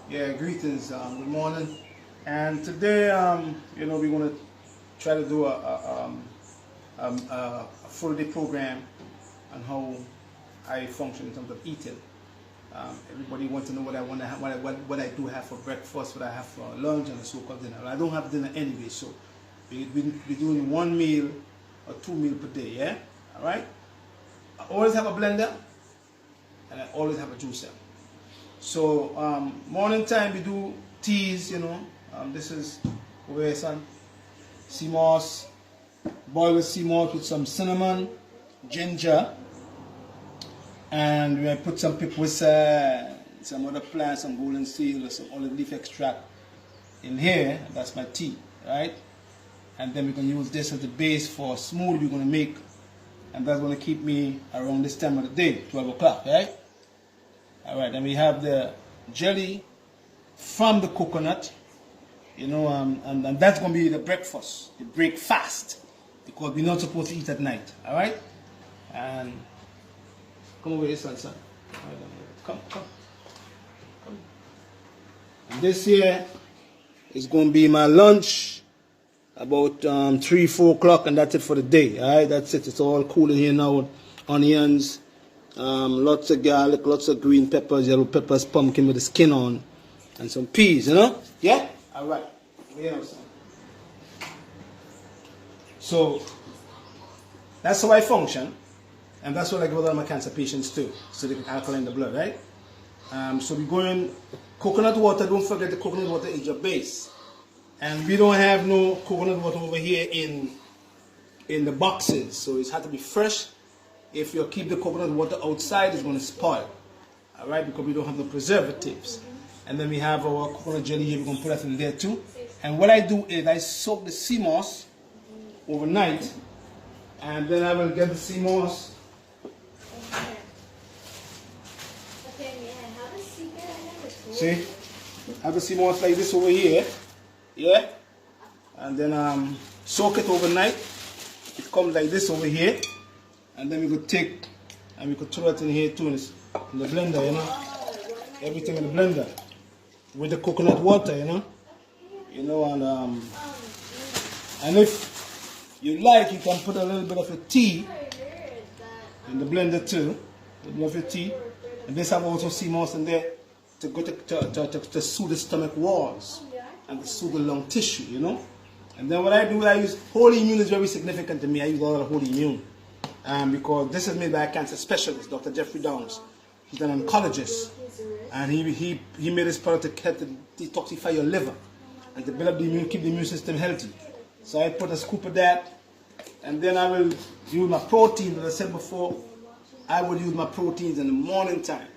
Yeah, greetings. Good morning. And today, we're going to try to do a full day program on how I function in terms of eating. Everybody wants to know what I want to have, what I do have for breakfast, what I have for lunch, and so-called dinner. Well, I don't have dinner anyway, so we're doing one meal or 2 meals per day. Yeah, all right. I always have a blender, and I always have a juicer. So morning time we do teas, this is over here, son. Sea moss, boiled sea moss with some cinnamon, ginger, and we put some piperissan, some other plants, some golden seal, or some olive leaf extract in here. That's my tea, right? And then we're going to use this as the base for a smoothie we're going to make, and that's going to keep me around this time of the day, 12 o'clock, right? All right, and we have the jelly from the coconut, and that's going to be the breakfast, the break fast, because we're not supposed to eat at night, all right? And come over here, son. Come. And this here is going to be my lunch, about 3, 4 o'clock, and that's it for the day, all right? That's it. It's all cool in here now with onions, lots of garlic, lots of green peppers, yellow peppers, pumpkin with the skin on, and some peas, Yeah? All right. Yeah. So, that's how I function, and that's what I give a lot of my cancer patients too, so they can alkaline the blood, right? So we're going coconut water. Don't forget the coconut water is your base. And we don't have no coconut water over here in the boxes, so it has to be fresh. If you keep the coconut water outside, it's going to spoil. All right, because we don't have the preservatives. And then we have our coconut jelly here. We're going to put that in there too. And what I do is I soak the sea moss overnight, and then I will get the sea moss. See, I have the sea moss like this over here. Yeah, and then soak it overnight. It comes like this over here. And then we could take and we could throw it in here too in the blender, everything in the blender with the coconut water, and if you like, you can put a little bit of a tea in the blender too, a little bit of a tea, and this have also sea moss in there to go to soothe the stomach walls and to soothe the lung tissue, And then what I do, I use Holy Immune is very significant to me. I use a lot of Holy Immune. Because this is made by a cancer specialist, Dr. Jeffrey Downs. He's an oncologist, and he made this product to help to detoxify your liver and to build up the immune, keep the immune system healthy. So I put a scoop of that, and then I will use my protein. As I said before, I would use my proteins in the morning time,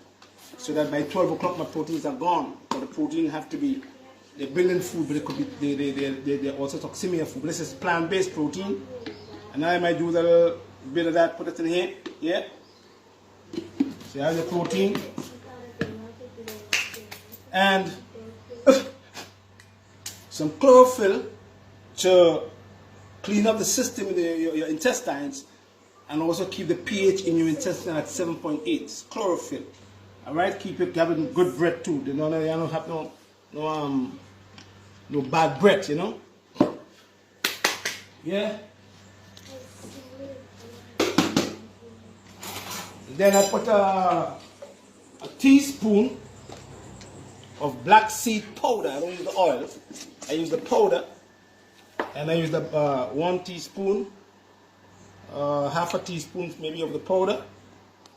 so that by 12 o'clock my proteins are gone. But the protein have to be, they're building food, but it could be they're also toxemia food. But this is plant-based protein, and I might do the bit of that, put it in here, yeah. So you have the protein and some chlorophyll to clean up the system in your intestines, and also keep the pH in your intestine at 7.8. It's chlorophyll, all right. Keep it having good breath too. You don't have no bad breath, Yeah. Then I put a teaspoon of black seed powder. I don't use the oil. I use the powder. And I use the 1 teaspoon, half a teaspoon maybe of the powder.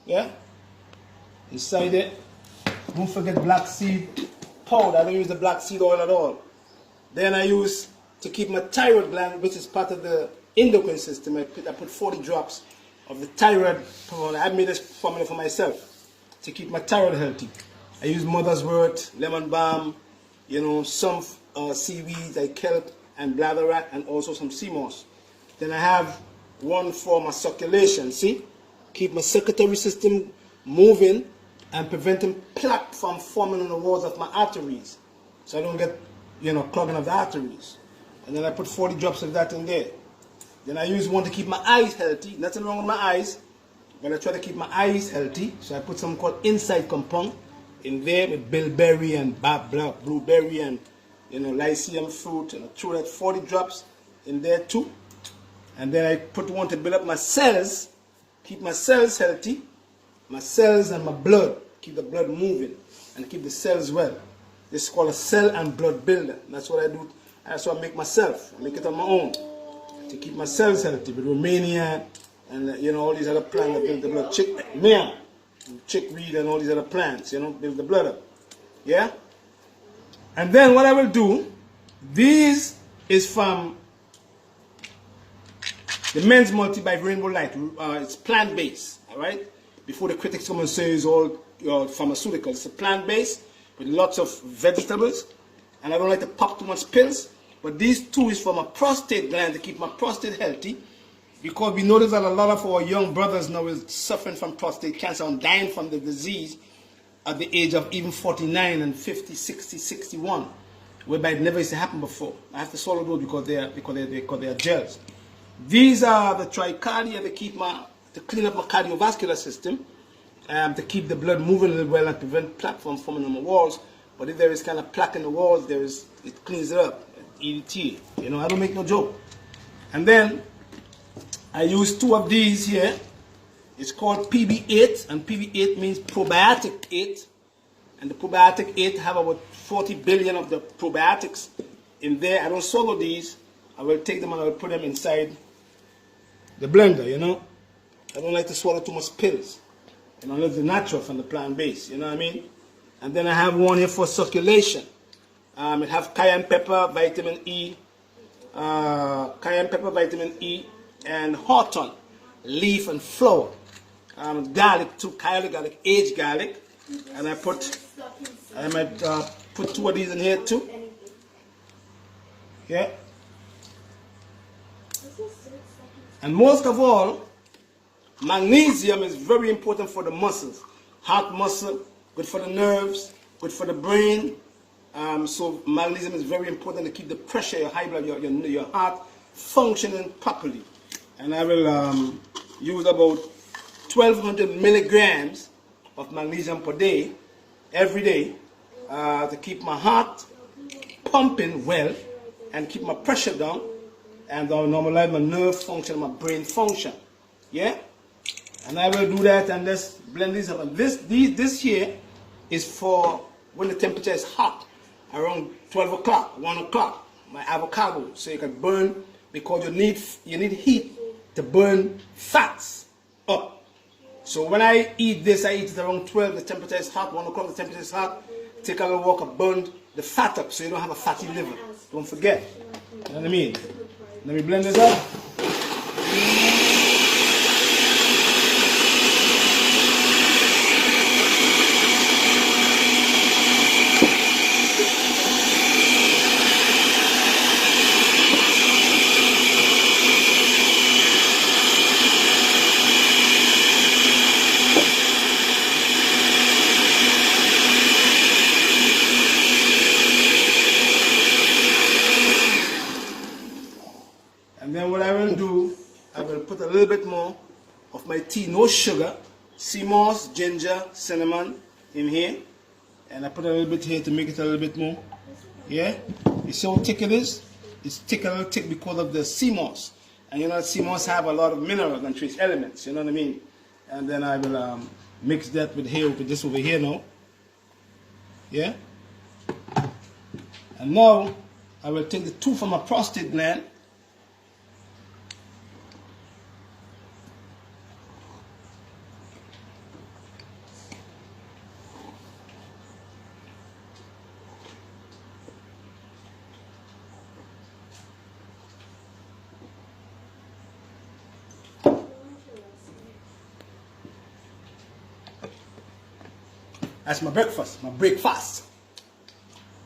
Yeah? Inside it. Don't forget black seed powder. I don't use the black seed oil at all. Then I use, to keep my thyroid gland, which is part of the endocrine system, I put 40 drops of the thyroid. I made this formula for myself to keep my thyroid healthy. I use mother's wort, lemon balm, some seaweeds like kelp and bladderwrack, and also some sea moss. Then I have one for my circulation. See, keep my circulatory system moving and preventing plaque from forming on the walls of my arteries, so I don't get clogging of the arteries. And then I put 40 drops of that in there. Then I use one to keep my eyes healthy. Nothing wrong with my eyes, but I try to keep my eyes healthy. So I put something called Inside Compound. in there with bilberry and blueberry and lycium fruit, and I throw that 40 drops in there too. And then I put one to build up my cells, keep my cells healthy, my cells and my blood, keep the blood moving and keep the cells well. This is called a cell and blood builder. That's what I do. That's what I make myself. I make it on my own to keep my cells healthy with Romania and all these other plants that build the blood. Chickweed and all these other plants, build the blood up. Yeah? And then what I will do, these is from the Men's Multi by Rainbow Light. It's plant-based, all right? Before the critics come and say it's all pharmaceuticals. It's a plant-based with lots of vegetables. And I don't like to pop too much pills. But these two is for my prostate gland, to keep my prostate healthy. Because we notice that a lot of our young brothers now is suffering from prostate cancer and dying from the disease at the age of even 49 and 50, 60, 61. Whereby it never used to happen before. I have to swallow those because they are gels. These are the tricardia to clean up my cardiovascular system, to keep the blood moving a little well and prevent plaque from forming on the walls. But if there is kind of plaque in the walls, it cleans it up. EDT. I don't make no joke. And then I use two of these here. It's called PB8, and PB8 means probiotic 8. And the probiotic 8 have about 40 billion of the probiotics in there. I don't swallow these. I will take them and I will put them inside the blender, I don't like to swallow too much pills. Unless they're natural from the plant base, you know what I mean? And then I have one here for circulation. It has cayenne pepper, vitamin E, and hawthorn, leaf and flower. Garlic too, garlic, aged garlic. And I might put two of these in here too. Yeah. And most of all, magnesium is very important for the muscles. Heart muscle, good for the nerves, good for the brain. So magnesium is very important to keep the pressure, your high blood, your heart functioning properly. And I will use about 1,200 milligrams of magnesium per day, every day, to keep my heart pumping well and keep my pressure down. And I'll normalize my nerve function, my brain function. Yeah? And I will do that and just blend these up. And this here is for when the temperature is hot, around 12 o'clock, 1 o'clock. My avocado, so you can burn, because you need heat to burn fats up. So when I eat this, I eat it around 12, the temperature is hot, 1 o'clock, the temperature is hot. Take a little walk and burn the fat up so you don't have a fatty liver. Don't forget. You know what I mean? Let me blend this up. And then what I will do, I will put a little bit more of my tea, no sugar, sea moss, ginger, cinnamon in here. And I put a little bit here to make it a little bit more. Yeah? You see how thick it is? It's thick, a little thick because of the sea moss. And sea moss have a lot of minerals and trace elements, you know what I mean? And then I will mix that with this over here now. Yeah? And now, I will take the two from my prostate gland. That's my breakfast.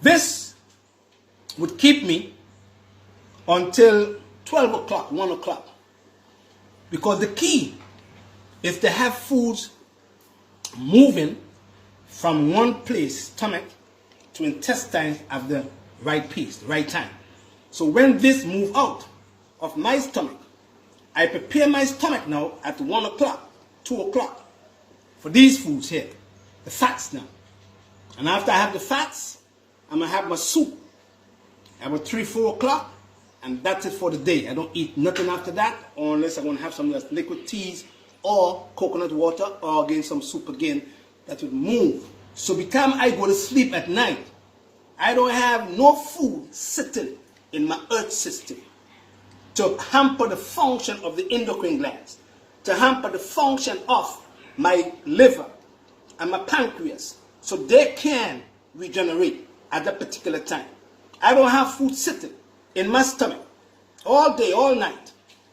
This would keep me until 12 o'clock, 1 o'clock. Because the key is to have foods moving from one place, stomach, to intestine at the right pace, the right time. So when this moves out of my stomach, I prepare my stomach now at 1 o'clock, 2 o'clock for these foods here. The fats now. And after I have the fats, I'm going to have my soup about 3, 4 o'clock, and that's it for the day. I don't eat nothing after that, unless I'm going to have some liquid teas or coconut water, or again some soup again that would move. So by the time I go to sleep at night, I don't have no food sitting in my earth system to hamper the function of the endocrine glands, to hamper the function of my liver and my pancreas, so they can regenerate at that particular time. I don't have food sitting in my stomach all day, all night,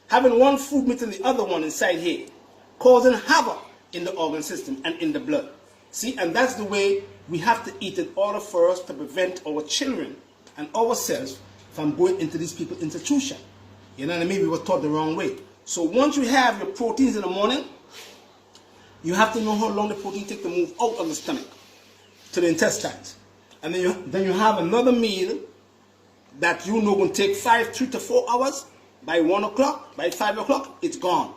having one food meeting the other one inside here, causing havoc in the organ system and in the blood. See, and that's the way we have to eat in order for us to prevent our children and ourselves from going into these people's institution. You know what I mean? We were taught the wrong way. So once you have your proteins in the morning, you have to know how long the protein takes to move out of the stomach to the intestines. And then you have another meal that you know going to take 3 to 4 hours. By 1 o'clock, by 5 o'clock, it's gone.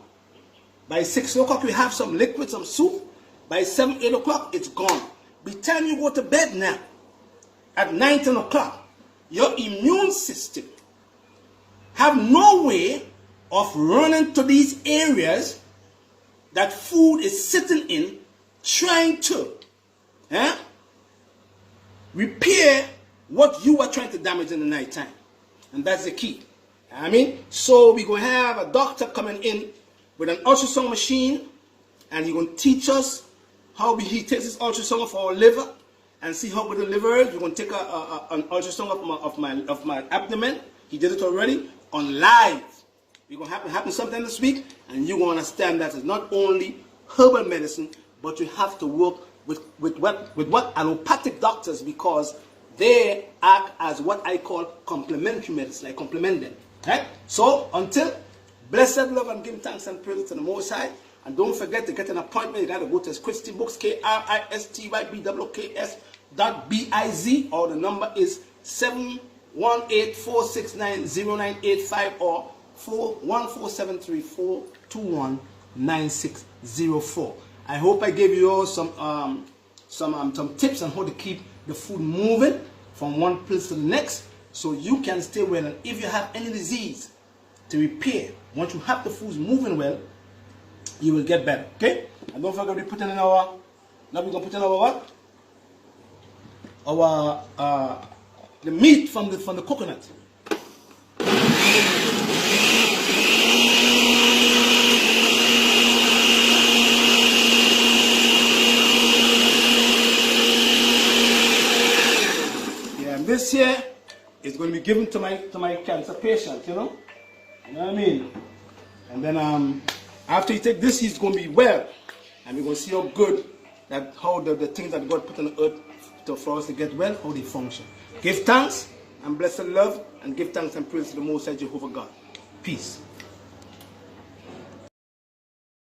By 6 o'clock, you have some liquid, some soup. By 7, 8 o'clock, it's gone. By the time you go to bed now, at 9, 10 o'clock, your immune system have no way of running to these areas that food is sitting in, trying to repair what you are trying to damage in the night time. And that's the key. I mean, so we're going to have a doctor coming in with an ultrasound machine, and he's going to teach us how he takes this ultrasound of our liver and see how good the liver is. We're going to take an ultrasound of my abdomen. He did it already on live. We're going to happen sometime this week, and you're going to understand that it's not only herbal medicine, but you have to work with what allopathic doctors, because they act as what I call complementary medicine. I complement them. Right? So until, blessed love and give thanks and praise to the Most High. And don't forget to get an appointment. You got to go to Christy Books, KRISTYBOOKS.biz, or the number is 718-469-0985 or 14734219604. I hope I gave you all some tips on how to keep the food moving from one place to the next, so you can stay well. And if you have any disease to repair, once you have the foods moving well, you will get better. Okay? And don't forget, we're putting in our, now we're going to put in our what? Our the meat from the coconut. Yeah, and this here is going to be given to my cancer patient, you know? You know what I mean? And then after you take this, he's going to be well. And we're going to see how good, how the things that God put on the earth for us to get well, how they function. Give thanks and blessed love, and give thanks and praise to the Most High Jehovah God. Peace.